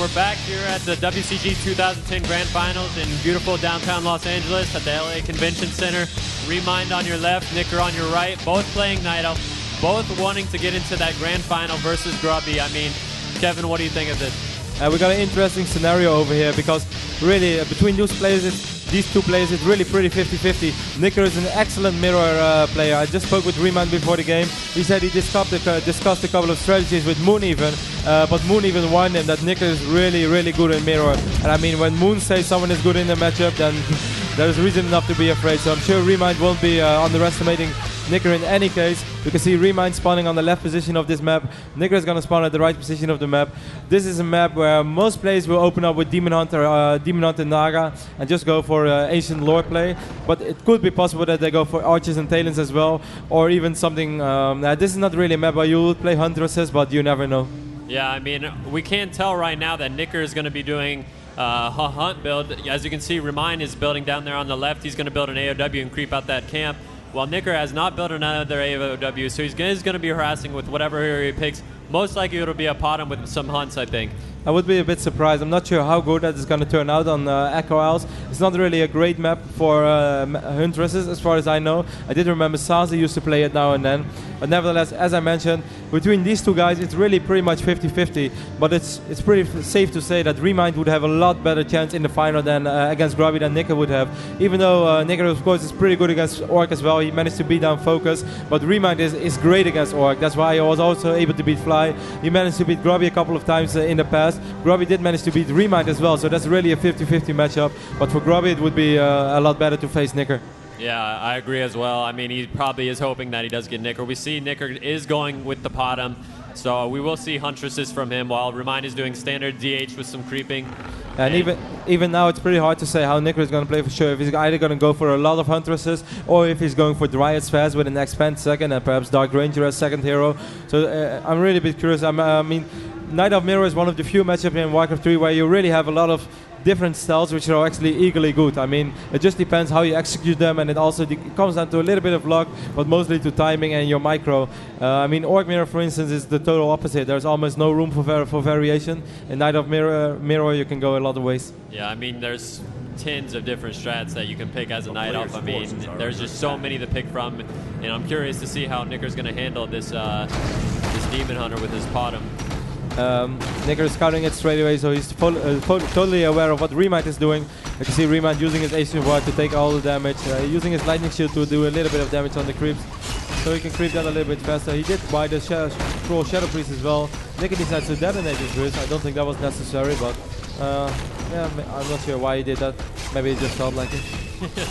we're back here at the WCG 2010 Grand Finals in beautiful downtown Los Angeles at the LA Convention Center. ReMinD on your left, Nicker on your right, both playing Night Elf, both wanting to get into that Grand Final versus Grubby. I mean, Kevin, what do you think of this? We got an interesting scenario over here because really between these two players, it's really pretty 50-50. Nicker is an excellent mirror player. I just spoke with ReMinD before the game. He said he discussed a couple of strategies with Moon even, but Moon even warned him that Nicker is really, really good in mirror. And I mean, when Moon says someone is good in the matchup, then there's reason enough to be afraid. So I'm sure ReMinD won't be underestimating Nicker in any case. You can see ReMinD spawning on the left position of this map. Nicker is going to spawn at the right position of the map. This is a map where most players will open up with Demon Hunter Naga and just go for ancient lore play. But it could be possible that they go for archers and talons as well, or even something. This is not really a map where you will play huntresses, but you never know. Yeah, I mean, we can't tell right now that Nicker is going to be doing a hunt build. As you can see, ReMinD is building down there on the left. He's going to build an AOW and creep out that camp. While Nicker has not built another AOW, so he's going to be harassing with whatever hero he picks. Most likely it'll be a Potom with some hunts, I think. I would be a bit surprised. I'm not sure how good that is going to turn out on Echo Isles. It's not really a great map for huntresses, as far as I know. I did remember Sazi used to play it now and then. But nevertheless, as I mentioned, between these two guys, it's really pretty much 50-50. But it's pretty safe to say that ReMinD would have a lot better chance in the final than against Grubby than Nicker would have. Even though Nicker, of course, is pretty good against Orc as well. He managed to beat down Focus. But ReMinD is great against Orc. That's why he was also able to beat Fly. He managed to beat Grubby a couple of times in the past. Grubby did manage to beat ReMinD as well, so that's really a 50-50 matchup. But for Grubby, it would be a lot better to face Nicker. Yeah, I agree as well. I mean, he probably is hoping that he does get Nicker. We see Nicker is going with the Potom, so we will see huntresses from him while ReMinD is doing standard DH with some creeping. And even now, it's pretty hard to say how Nicker is going to play for sure. If he's either going to go for a lot of huntresses, or if he's going for Dryad Spheres with an Expand second and perhaps Dark Ranger as second hero. So I'm really a bit curious. I mean, Night of Mirror is one of the few matchups in Warcraft 3 where you really have a lot of different styles which are actually equally good. I mean, it just depends how you execute them, and it also comes down to a little bit of luck, but mostly to timing and your micro. I mean, Orc Mirror, for instance, is the total opposite. There's almost no room for variation. In Night of Mirror, you can go a lot of ways. Yeah, I mean, there's tons of different strats that you can pick as a Night Elf. I mean, there's just so many to pick from, and I'm curious to see how Nicker's going to handle this Demon Hunter with his Potom. Nicker is scouting it straight away, so he's totally aware of what ReMinD is doing. You can see ReMinD using his Ancient Ward to take all the damage, using his Lightning Shield to do a little bit of damage on the creeps, so he can creep that a little bit faster. He did buy the Troll Shadow Priest as well. Nicker decides to detonate his wrist. I don't think that was necessary, but yeah, I'm not sure why he did that. Maybe he just felt like it.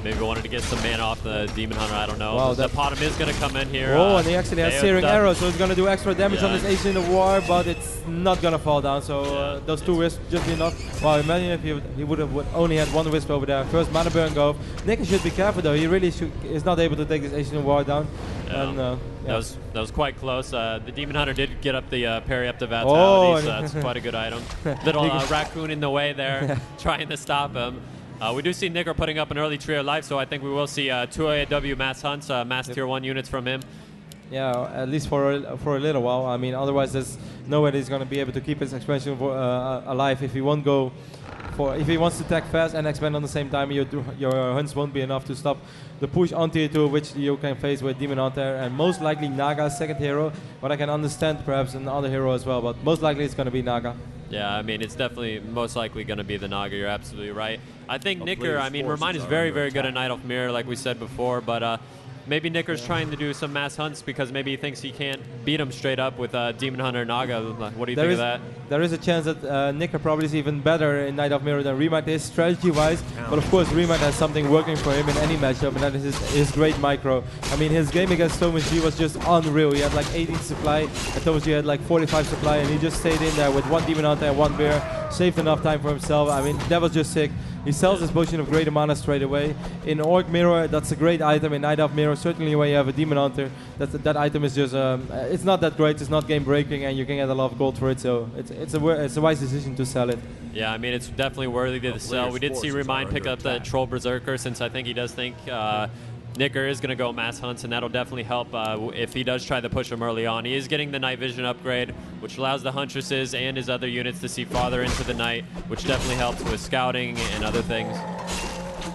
Maybe wanted to get some mana off the Demon Hunter, I don't know. Wow, the Potom is going to come in here. Oh, and he actually has Searing Arrow, so it's going to do extra damage on this Ancient of War, but it's not going to fall down, so those two wisps just be enough. Wow, imagine if he would have only had one wisp over there. First mana burn go. Nicker should be careful though, he really is not able to take this Ancient of War down. Yeah. And, that was quite close. The Demon Hunter did get up the parry up to Vitality, so that's quite a good item. Little raccoon in the way there, trying to stop him. We do see Nicker putting up an early Trio Life, so I think we will see 2 AOW mass hunts, mass tier 1 units from him. Yeah, at least for a little while. I mean, otherwise there's no way he's going to be able to keep his expansion alive if he won't go for. If he wants to attack fast and expand on the same time, your hunts won't be enough to stop the push on tier 2, which you can face with Demon Hunter and most likely Naga second hero. But I can understand perhaps another hero as well. But most likely it's going to be Naga. Yeah, I mean, it's definitely most likely going to be the Naga. You're absolutely right. I think Nicker, I mean, ReMinD is very, very good at Night Elf Mirror, like we said before, but maybe Nicker's trying to do some mass hunts because maybe he thinks he can't beat him straight up with Demon Hunter Naga. What do you think of that? There is a chance that Nicker probably is even better in Night of Mirror than ReMinD is strategy-wise, but of course ReMinD has something working for him in any matchup, and that is his great micro. I mean, his game against Thomas G was just unreal. He had like 18 supply, and Thomas G had like 45 supply, and he just stayed in there with one Demon Hunter and one Bear, saved enough time for himself. I mean, that was just sick. He sells his potion of greater mana straight away. In Orc Mirror, that's a great item. In Night Elf Mirror, certainly when you have a Demon Hunter, that item is just, it's not that great, it's not game breaking, and you can get a lot of gold for it, so it's a wise decision to sell it. Yeah, I mean, it's definitely worthy to sell. We did see ReMinD pick up the Troll Berserker, since I think he does think Nicker is going to go mass hunts, and that'll definitely help if he does try to push him early on. He is getting the night vision upgrade, which allows the Huntresses and his other units to see farther into the night, which definitely helps with scouting and other things.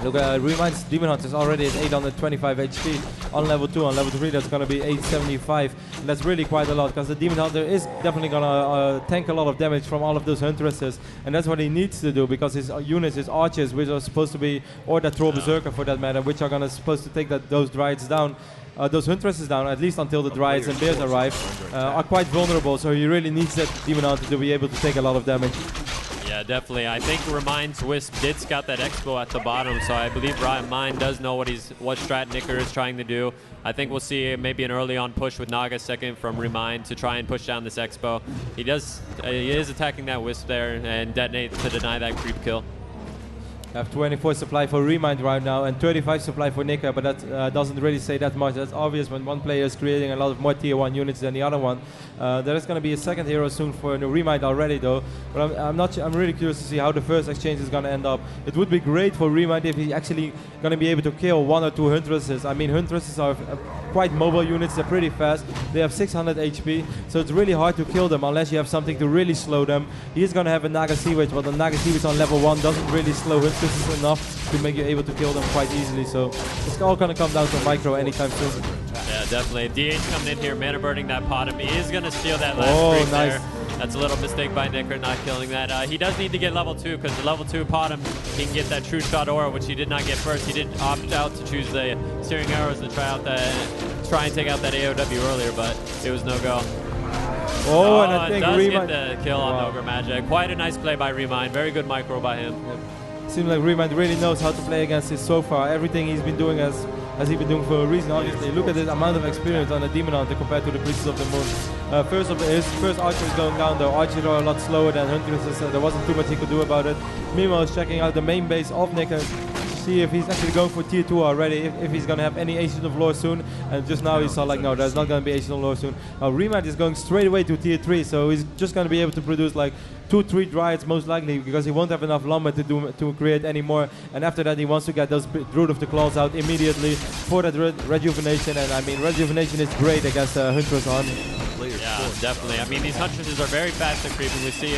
Look, ReMind's Demon Hunter is already at 825 HP on level 2. On level 3, that's going to be 875. And that's really quite a lot, because the Demon Hunter is definitely going to tank a lot of damage from all of those Huntresses. And that's what he needs to do, because his units, his archers, which are supposed to be, or that Troll Berserker for that matter, which are going to supposed to take those Dryads down, those Huntresses down, at least until the Dryads and Bears arrive, are quite vulnerable. So he really needs that Demon Hunter to be able to take a lot of damage. Yeah, definitely. I think ReMind's Wisp did scout that Expo at the bottom, so I believe ReMind does know what strat Nicker is trying to do. I think we'll see maybe an early on push with Naga second from ReMind to try and push down this Expo. He is attacking that Wisp there and detonate to deny that creep kill. I have 24 supply for ReMind right now and 35 supply for Nicker, but that doesn't really say that much. That's obvious when one player is creating a lot of more tier 1 units than the other one. There is going to be a second hero soon for ReMind already though, but I'm really curious to see how the first exchange is going to end up. It would be great for ReMind if he's actually going to be able to kill 1 or 2 Huntresses. I mean, Huntresses are quite mobile units, they're pretty fast, they have 600 HP, so it's really hard to kill them unless you have something to really slow them. He's going to have a Naga Sea Witch, but the Naga Sea Witch on level 1 doesn't really slow Huntresses enough to make you able to kill them quite easily, so it's all going to come down to micro anytime soon. Yeah, definitely. DH coming in here, mana birding that bottom. He is going to steal that last creep nice. there. That's a little mistake by Nicker not killing that. He does need to get level 2, because the level 2 bottom, he can get that True Shot Aura, which he did not get first. He did opt out to choose the Searing Arrows to try and take out that AOW earlier, but it was no go. Oh, and I think does ReMind get the kill on Ogre Magic. Quite a nice play by ReMind. Very good micro by him. Yep. Seems like ReMind really knows how to play against this so far. Everything he's been doing has he been doing for a reason, obviously. Look at the amount of experience on the Demon Hunter compared to the Priestess of the Moon. His first Archer is going down though. Archers are a lot slower than Huntresses, so there wasn't too much he could do about it. Meanwhile, he's checking out the main base of Nicker to see if he's actually going for tier 2 already, if he's going to have any Ancient of Lore soon. And just now he saw like, no, there's not going to be Ancient of Lore soon. Now ReMind is going straight away to tier 3, so he's just going to be able to produce like 2-3 Dryads most likely, because he won't have enough lumber to create any more. And after that he wants to get those Brood of the Claws out immediately for that rejuvenation. And I mean, rejuvenation is great against Huntress army. Yeah, definitely. I mean, these Huntresses are very fast at creeping. We see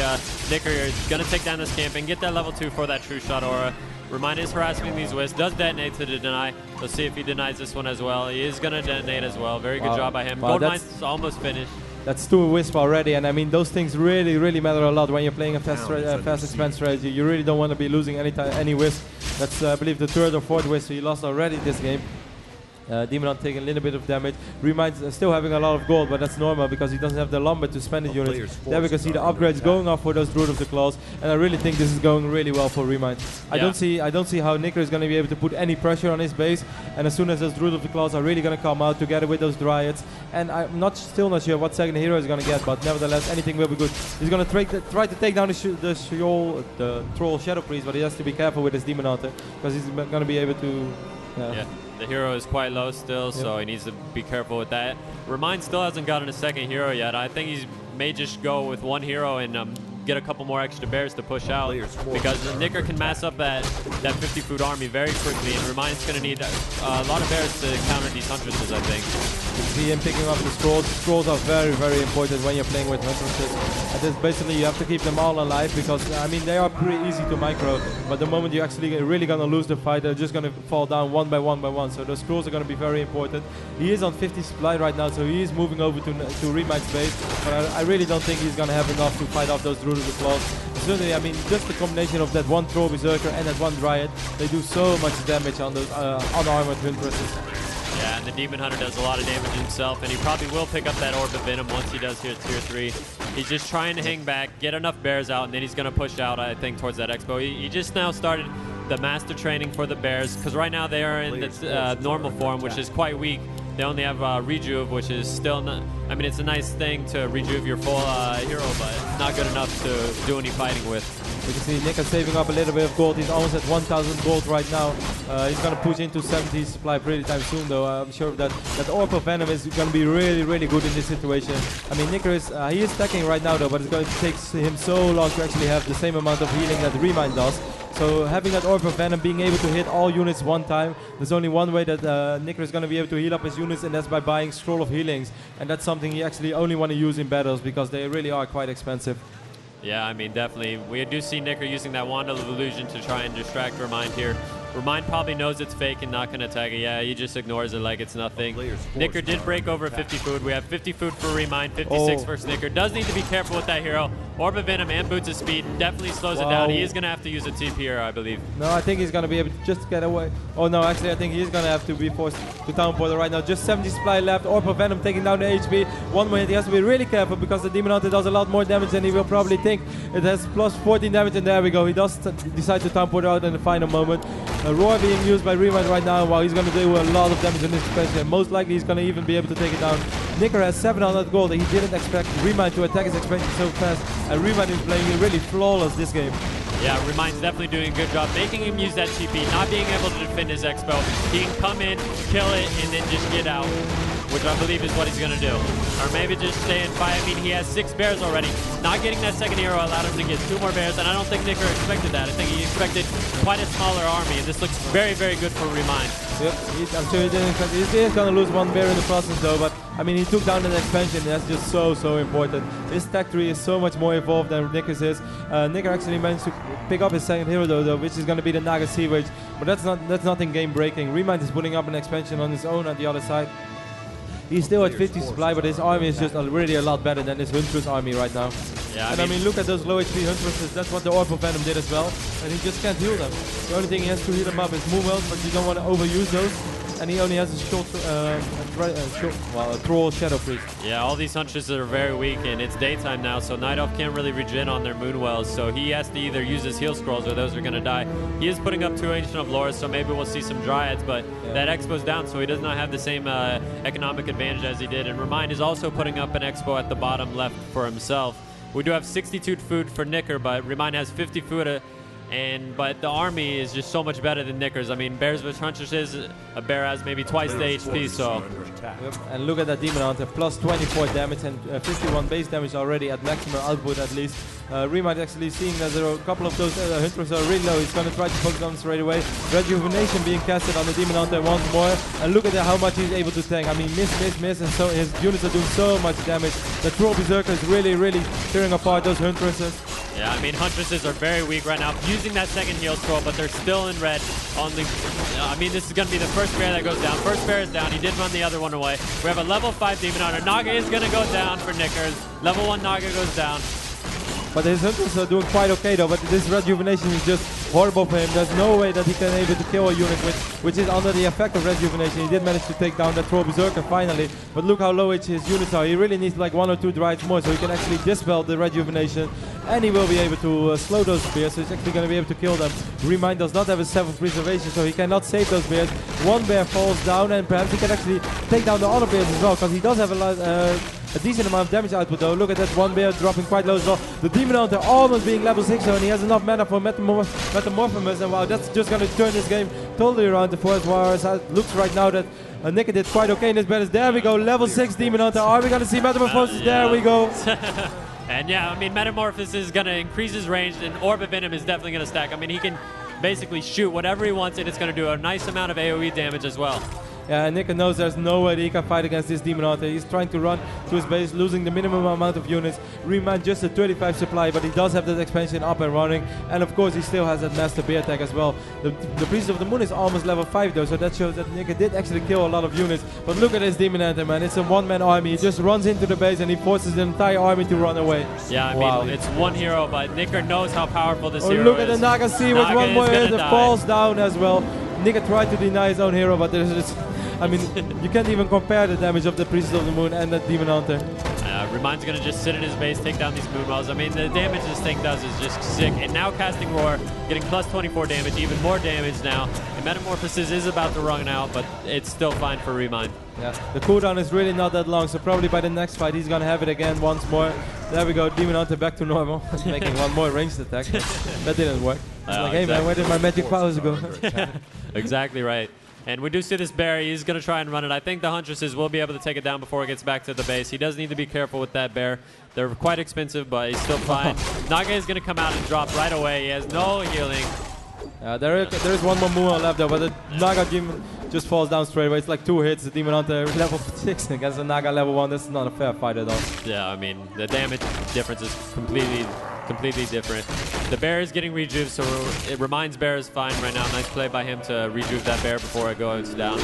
Nicker is going to take down this camp and get that level 2 for that True Shot Aura. ReMind is harassing these Wisps, does detonate to the deny. Let's see if he denies this one as well. He is going to detonate as well. Very good job by him. Gold Mine's almost finished. That's 2 Wisp already, and I mean, those things really, really matter a lot when you're playing a fast expand strategy. You really don't want to be losing any Wisp. That's, I believe, the 3rd or 4th Wisp he lost already this game. Demon Hunter taking a little bit of damage. ReMind's still having a lot of gold, but that's normal because he doesn't have the lumber to spend his units. There we can see the upgrades going off for those Brood of the Claws, and I really think this is going really well for ReMind. I don't see how Nicker is going to be able to put any pressure on his base, and as soon as those Brood of the Claws are really going to come out together with those Dryads, and I'm still not sure what second hero is going to get, but nevertheless anything will be good. He's going to try to take down the Troll Shadow Priest, but he has to be careful with his Demon Hunter because he's going to be able to. The hero is quite low still, so he needs to be careful with that. ReMind still hasn't gotten a second hero yet. I think he may just go with 1 hero and get a couple more extra bears to push out, because Nicker can mass up that 50 food army very quickly, and ReMind's going to need a lot of bears to counter these Huntresses, I think. You see him picking up the scrolls. Scrolls are very, very important when you're playing with Huntresses. And this basically you have to keep them all alive, because I mean they are pretty easy to micro, but the moment you're actually really going to lose the fight, they're just going to fall down one by one. So those scrolls are going to be very important. He is on 50 supply right now, so he is moving over to ReMind's base, but I really don't think he's going to have enough to fight off those Brood of the Claws. Certainly, I mean, just the combination of that 1 Troll Berserker and that 1 Dryad, they do so much damage on those unarmored Huntresses. Yeah, and the Demon Hunter does a lot of damage himself, and he probably will pick up that Orb of Venom once he does here at tier 3. He's just trying to hang back, get enough bears out, and then he's going to push out, I think, towards that Expo. He just now started the master training for the bears, because right now they are in the normal form, which is quite weak. They only have Rejuve, which is still not... I mean, it's a nice thing to rejuve your full hero, but not good enough to do any fighting with. You can see Nick is saving up a little bit of gold. He's almost at 1,000 gold right now. He's going to push into 70 supply pretty time soon, though. I'm sure that Orb of Venom is going to be really, really good in this situation. I mean, Nicker is he is stacking right now, though, but it's going to take him so long to actually have the same amount of healing that ReMind does. So having that Orb of Venom, being able to hit all units one time, there's only one way that Nicker is going to be able to heal up his units, and that's by buying Scroll of Healings. And that's something he actually only want to use in battles because they really are quite expensive. Yeah, I mean, definitely. We do see Nicker using that Wand of Illusion to try and distract ReMinD here. ReMinD probably knows it's fake and not going to attack it. Yeah, he just ignores it like it's nothing. Nicker did break over 50 food. We have 50 food for ReMinD, 56 for Nicker. Does need to be careful with that hero. Orb of Venom and Boots of Speed definitely slows it down. He is going to have to use a TP here, I believe. No, I think he's going to be able to just get away. Oh no, actually I think he's going to have to be forced to Town Portal right now. Just 70 supply left. Orb of Venom taking down the HP. One minute, he has to be really careful because the Demon Hunter does a lot more damage than he will probably think. It has plus 14 damage, and there we go. He does decide to Town Portal out in the final moment. Roar being used by ReMinD right now, while he's going to do a lot of damage in this expansion, and most likely he's going to even be able to take it down. Nicker has 700 gold, and he didn't expect ReMinD to attack his expansion so fast, and ReMinD is playing really flawless this game. Yeah, ReMinD's definitely doing a good job making him use that TP, not being able to defend his expo. He can come in, kill it, and then just get out, which I believe is what he's going to do. Or maybe just stay and fight. I mean, he has 6 bears already. Not getting that second hero allowed him to get 2 more bears, and I don't think Nicker expected that. I think he expected quite a smaller army, and this looks very, very good for ReMinD. Yep, I'm sure he didn't expect it. He's going to lose 1 bear in the process though, but I mean, he took down that expansion, and that's just so important. His tech tree is so much more evolved than Nicker's is. Nicker actually managed to pick up his second hero though, which is going to be the Naga Sea Witch, but that's nothing game breaking. ReMinD is putting up an expansion on his own at the other side. He's still at 50 supply, but his army is just really a lot better than his Huntress army right now. Yeah, I mean, look at those low HP Huntresses. That's what the Orb of Venom did as well, and he just can't heal them. The only thing he has to heal them up is Moonwells, but you don't want to overuse those. And he only has a short, a Troll Shadow Priest. Yeah, all these Huntresses are very weak, and it's daytime now, so Night Elf can't really regen on their Moonwells, so he has to either use his heal scrolls or those are going to die. He is putting up 2 Ancient of Lore, so maybe we'll see some Dryads, but that Expo's down, so he does not have the same economic advantage as he did. And ReMinD is also putting up an Expo at the bottom left for himself. We do have 62 food for Nicker, but ReMinD has 50 food. But the army is just so much better than Nicker's. I mean, Bears with Huntresses, a bear has maybe twice the HP, so... Yep. And look at that Demon Hunter, plus 24 damage and 51 base damage already at maximum output at least. ReMinD actually seeing that there are a couple of those Hunters are really low. He's going to try to focus on this right away. Rejuvenation being casted on the Demon Hunter once more. And look at how much he's able to tank. I mean, miss, and so his units are doing so much damage. The Troll Berserker is really tearing apart those Huntresses. Yeah, I mean, Huntresses are very weak right now, using that second heal scroll, but they're still in red. I mean, this is going to be the first bear that goes down. First bear is down. He did run the other one away. We have a level 5 Demon Hunter. Naga is going to go down for Nickers. Level 1 Naga goes down. But his Hunters are doing quite okay though, but this Rejuvenation is just horrible for him. There's no way that he can able to kill a unit which is under the effect of Rejuvenation. He did manage to take down that Troll Berserker finally, but look how low his units are. He really needs like 1 or 2 Dryads more so he can actually dispel the Rejuvenation, and he will be able to slow those bears, so he's actually going to be able to kill them. ReMinD does not have a 7th preservation, so he cannot save those bears. 1 bear falls down, and perhaps he can actually take down the other bears as well, because he does have a decent amount of damage output though. Look at that 1 bear dropping quite low as well. The Demon Hunter almost being level 6 and he has enough mana for Metamorphomus, and wow, that's just going to turn this game totally around the Forest Warriors. It looks right now that Nicker did quite okay in this battles. There we go, level 6 Demon Hunter. Are we going to see Metamorphosis? Yeah. There we go. And yeah, I mean, Metamorphosis is going to increase his range, and Orb of Venom is definitely going to stack. I mean, he can basically shoot whatever he wants, and it's going to do a nice amount of AoE damage as well. Yeah, Nicker knows there's no way that he can fight against this Demon Hunter. He's trying to run to his base, losing the minimum amount of units. ReMinD just a 35 supply, but he does have that expansion up and running. And of course, he still has that Master Bear tag as well. The Priest of the Moon is almost level 5 though, so that shows that Nicker did actually kill a lot of units. But look at this Demon Hunter, man. It's a 1-man army. He just runs into the base and he forces the entire army to run away. Yeah, I mean, it's 1 hero, but Nicker knows how powerful this hero is. Look at the Naga Sea with 1 more hit that falls down as well. Nicker tried to deny his own hero, but there's just... I mean, you can't even compare the damage of the Priest of the Moon and the Demon Hunter. ReMinD's going to just sit in his base, take down these Moonwells. I mean, the damage this thing does is just sick. And now casting Roar, getting plus 24 damage, even more damage now. And Metamorphosis is about to run out, but it's still fine for ReMinD. Yeah, the cooldown is really not that long, so probably by the next fight he's going to have it again once more. There we go, Demon Hunter back to normal. Making 1 more ranged attack. That didn't work. It's like, hey man, where did my magic powers go? Exactly right. And we do see this bear. He's going to try and run it. I think the Huntresses will be able to take it down before it gets back to the base. He does need to be careful with that bear. They're quite expensive, but he's still fine. Naga is going to come out and drop right away. He has no healing. There is one more Moon left there, but the Naga Demon just falls down straight away. It's like 2 hits. The Demon Hunter level 6 against the Naga level 1. This is not a fair fight at all. Yeah, I mean, the damage difference is completely different. The bear is getting rejuve, so it reminds bear is fine right now. Nice play by him to rejuve that bear before it goes down.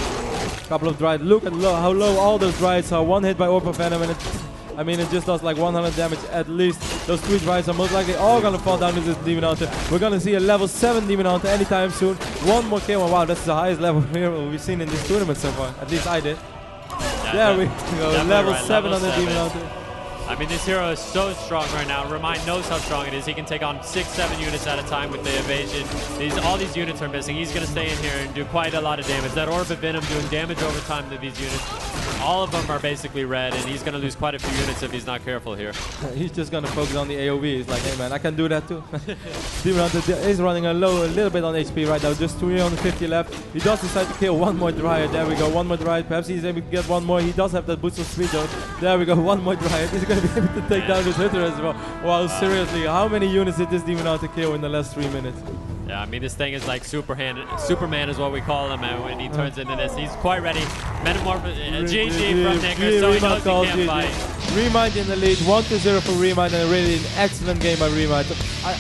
Couple of drives. Look at how low all those drives are. 1 hit by Orb of Venom, and it just does like 100 damage at least. Those 3 drives are most likely all gonna fall down to this Demon Hunter. We're gonna see a level 7 Demon Hunter anytime soon. 1 more kill. Wow, that's the highest level hero we've seen in this tournament so far. At least I did. Yeah, there we go. Level 7 on the Demon Hunter. I mean, this hero is so strong right now. ReMinD knows how strong it is. He can take on 6-7 units at a time with the evasion. All these units are missing. He's going to stay in here and do quite a lot of damage. That Orb of Venom doing damage over time to these units. All of them are basically red, and he's going to lose quite a few units if he's not careful here. He's just going to focus on the AoE. He's like, hey man, I can do that too. Demon Hunter is running a little bit on HP right now. Just 350 left. He does decide to kill 1 more Dryad. There we go, 1 more Dryad. Perhaps he's able to get 1 more. He does have that boost of speed though. There we go, 1 more Dryad. He's going to be able to take down this hitter as well. Wow, seriously, how many units did this Demon Hunter kill in the last 3 minutes? Yeah, I mean, this thing is like Superman is what we call him, and when he turns into this, he's quite ready. Metamorphosis, GG from Nicker, so he knows he can't fight. ReMinD in the lead, 1-0 for ReMinD, and really an excellent game by ReMinD.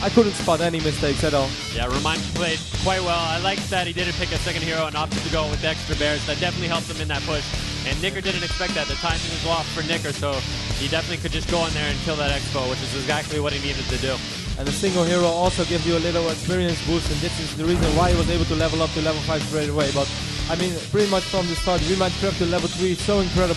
I couldn't spot any mistakes at all. Yeah, ReMinD played quite well. I like that he didn't pick a second hero and opted to go with the extra bears. That definitely helped him in that push. And Nicker didn't expect that. The timing was off for Nicker, so he definitely could just go in there and kill that Expo, which is exactly what he needed to do. And a single hero also gives you a little experience boost, and this is the reason why he was able to level up to level 5 straight away. But I mean, pretty much from the start, ReMinD crept to level 3, so incredible.